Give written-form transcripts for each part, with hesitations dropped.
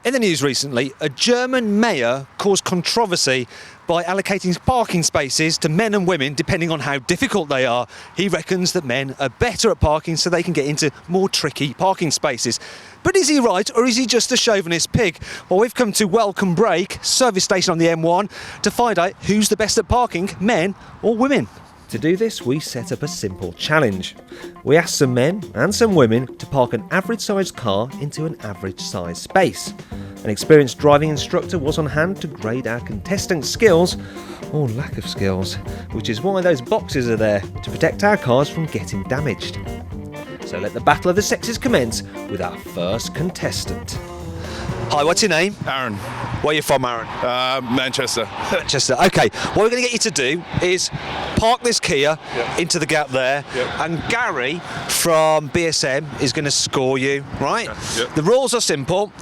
In the news recently, a German mayor caused controversy by allocating parking spaces to men and women depending on how difficult they are. He reckons that men are better at parking so they can get into more tricky parking spaces. But is he right, or is he just a chauvinist pig? Well, we've come to Welcome Break, service station on the M1, to find out who's the best at parking, men or women. To do this, we set up a simple challenge. We asked some men and some women to park an average-sized car into an average-sized space. An experienced driving instructor was on hand to grade our contestants' skills, or lack of skills, which is why those boxes are there, to protect our cars from getting damaged. So let the battle of the sexes commence with our first contestant. Hi, what's your name? Aaron. Where are you from, Aaron? Manchester. Manchester. Okay, what we're going to get you to do is park this Kia into the gap there, and Gary from BSM is going to score you, right? Yeah. The rules are simple.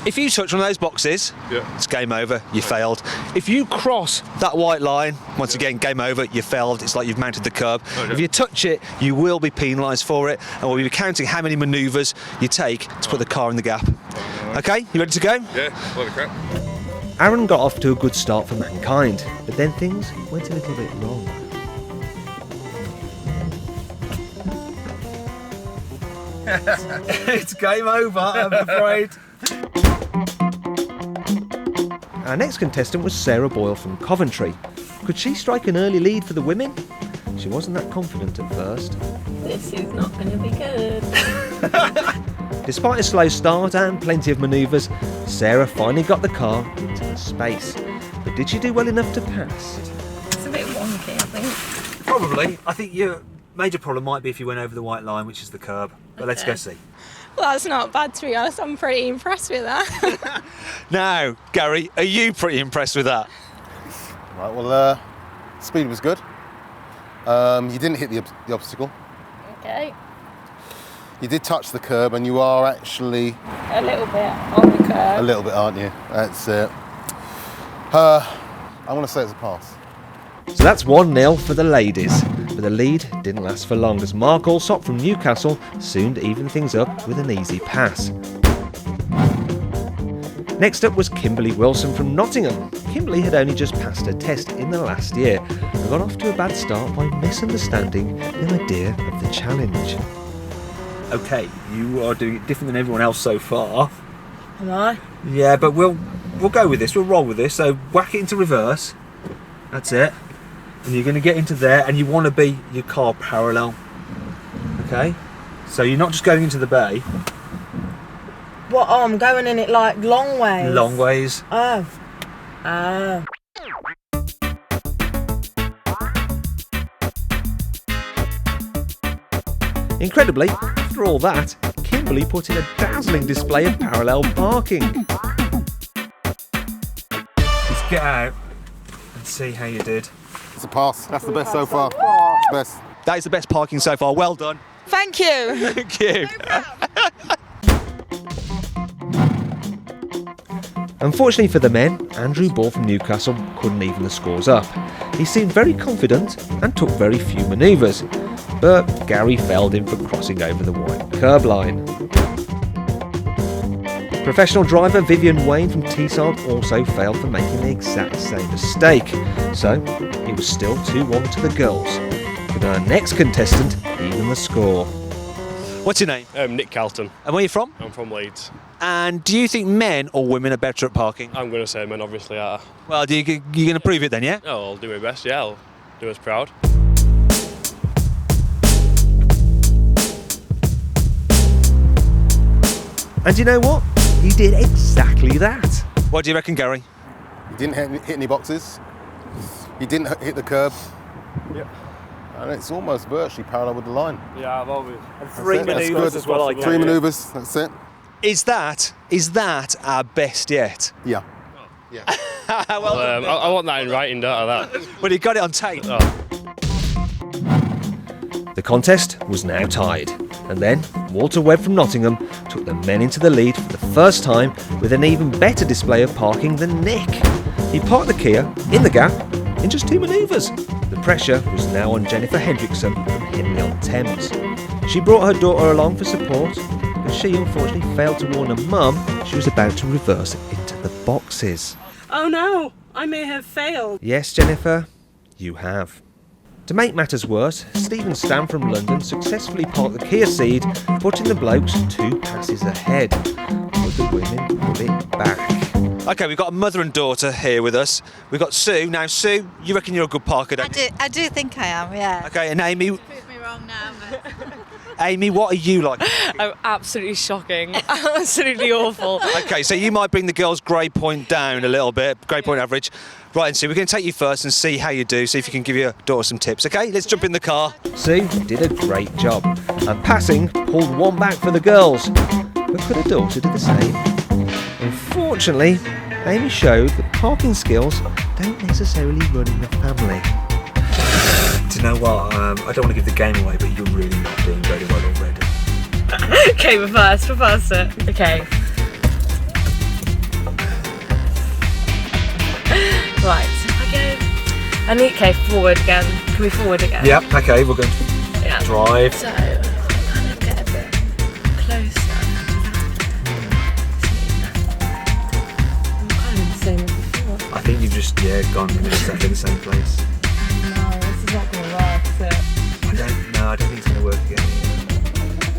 If you touch one of those boxes, it's game over, you failed. If you cross that white line, once again, game over, you failed, it's like you've mounted the curb. Okay. If you touch it, you will be penalised for it, and we'll be counting how many manoeuvres you take to put the car in the gap. Okay, you ready to go? Yeah, holy crap. Aaron got off to a good start for Mankind, but then things went a little bit wrong. It's game over, I'm afraid. Our next contestant was Sarah Boyle from Coventry. Could she strike an early lead for the women? She wasn't that confident at first. This is not going to be good. Despite a slow start and plenty of manoeuvres, Sarah finally got the car into the space. But did she do well enough to pass? It's a bit wonky, I think. Probably. I think your major problem might be if you went over the white line, which is the curb. But let's go see. Well, that's not bad, to be honest. I'm pretty impressed with that. Now, Gary, are you pretty impressed with that? Right, well, speed was good. You didn't hit the obstacle. Okay. You did touch the curb, and you are actually A little bit on the curve. a little bit, aren't you? That's it. I want to say it's a pass. So that's 1-0 for the ladies. But the lead didn't last for long, as Mark Alsop from Newcastle soon evened things up with an easy pass. Next up was Kimberly Wilson from Nottingham. Kimberly had only just passed her test in the last year and got off to a bad start by misunderstanding the idea of the challenge. Okay, you are doing it different than everyone else so far. Am I? Yeah, but we'll go with this, we'll roll with this. So whack it into reverse. That's it. And you're going to get into there, and you want to be your car parallel. Okay? So you're not just going into the bay. What? Oh, I'm going in it like long ways. Long ways. Oh. Oh. Incredibly, after all that, Kimberly put in a dazzling display of parallel parking. Let's get out and see how you did. It's a pass. That's the best so far. It's the best. That is the best parking so far. Well done. Thank you. Thank you. Unfortunately for the men, Andrew Ball from Newcastle couldn't even the scores up. He seemed very confident and took very few manoeuvres, but Gary failed him for crossing over the white curb line. Professional driver Vivian Wayne from Teesside also failed for making the exact same mistake, so it was still 2-1 to the girls. But our next contestant even the score. What's your name? Nick Calton. And where are you from? I'm from Leeds. And do you think men or women are better at parking? I'm going to say men obviously are. Well, you're going to prove it then, yeah? Oh, I'll do my best, yeah. I'll do us proud. And you know what? He did exactly that. What do you reckon, Gary? You didn't hit any boxes. You didn't hit the curb. Yep. And it's almost virtually parallel with the line. Yeah, I've always. Three manoeuvres as well. Three manoeuvres, that's it. Is that our best yet? Yeah. Well, I want that in writing, don't I? That. Well, he got it on tape. Oh. The contest was now tied, and then Walter Webb from Nottingham took the men into the lead for the first time with an even better display of parking than Nick. He parked the Kia in the gap in just 2 manoeuvres. The pressure was now on Jennifer Hendrickson from Henley-on-Thames. She brought her daughter along for support, but she unfortunately failed to warn her mum she was about to reverse into the boxes. Oh no, I may have failed. Yes, Jennifer, you have. To make matters worse, Stephen Stam from London successfully parked the Kia Ceed, putting the blokes 2 passes ahead. But the women pulled it back. OK, we've got a mother and daughter here with us. We've got Sue. Now, Sue, you reckon you're a good parker, don't you? I do think I am, yeah. OK, and Amy... Prove me wrong now, but... Amy, what are you like? I'm absolutely shocking. Absolutely awful. OK, so you might bring the girls' grade point down a little bit, grade point average. Right, and Sue, we're going to take you first and see how you do, see if you can give your daughter some tips, OK? Let's jump in the car. Sue did a great job. And passing pulled 1 back for the girls. But could her daughter do the same? Unfortunately, Amy showed that parking skills don't necessarily run in the family. Do you know what? I don't want to give the game away, but you're really not doing very well already. Okay, reverse it. Okay. Right, I need, okay, forward again. Can we forward again? Yep, okay, we're going to Yeah. drive. So, kind of get a bit closer to that. I'm kind of in the same as before. I think you've just, gone in exactly the same place. No, this is not going to work, is it? I don't think it's going to work again.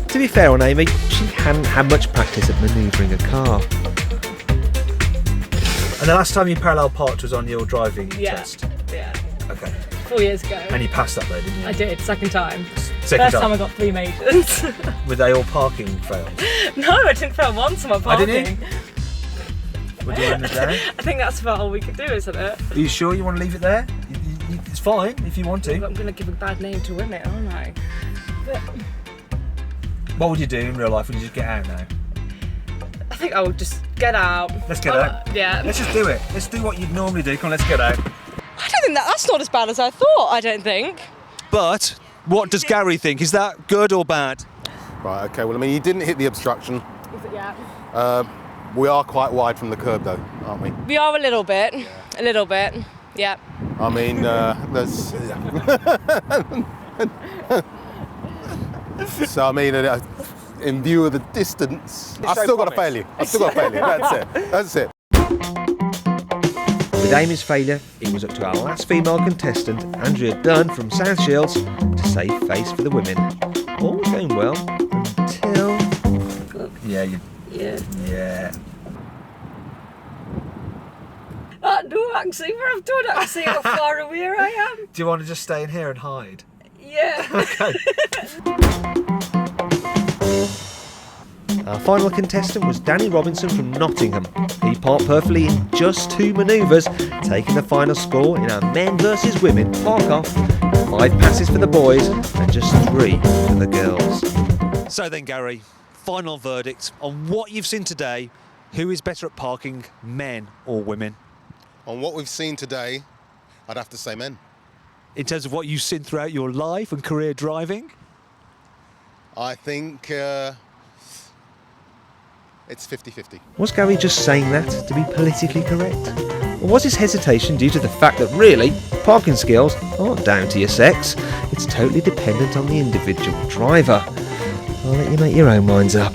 To be fair on Amy, she hadn't had much practice at manoeuvring a car. And the last time you parallel parked was on your driving Yeah. test? Yeah. Okay. 4 years ago. And you passed that though, didn't you? I did, second time. Second First time I got 3 majors. Were they all parking fails? No, I didn't fail once on my parking. didn't We're doing the day. I think that's about all we could do, isn't it? Are you sure you want to leave it there? It's fine if you want But to. I'm going to give a bad name to women, aren't I? But What would you do in real life? Would you just get out now? I think I would just get out. Let's get out. Yeah. Let's just do it. Let's do what you'd normally do. Come on, let's get out. I don't think that's not as bad as I thought, I don't think. But what does Gary think? Is that good or bad? Right, okay, well, I mean, you didn't hit the obstruction. Yeah. We are quite wide from the curb, though, aren't we? We are a little bit. A little bit. Yeah. I mean, there's... So, I mean, in view of the distance, I've still got to fail you. That's it. With Amy's failure, it was up to our last female contestant, Andrea Dunn from South Shields, to save face for the women. All was going well until... Yeah. Yeah. No, actually, I've done it. I see how far away I am. Do you want to just stay in here and hide? Yeah. Okay. Our final contestant was Danny Robinson from Nottingham. He parked perfectly in just 2 manoeuvres, taking the final score in our men versus women park-off. 5 passes for the boys and just 3 for the girls. So then, Gary, final verdict on what you've seen today. Who is better at parking, men or women? On what we've seen today, I'd have to say men. In terms of what you've seen throughout your life and career driving? I think it's 50-50. Was Gary just saying that to be politically correct? Or was his hesitation due to the fact that really, parking skills aren't down to your sex? It's totally dependent on the individual driver. I'll let you make your own minds up.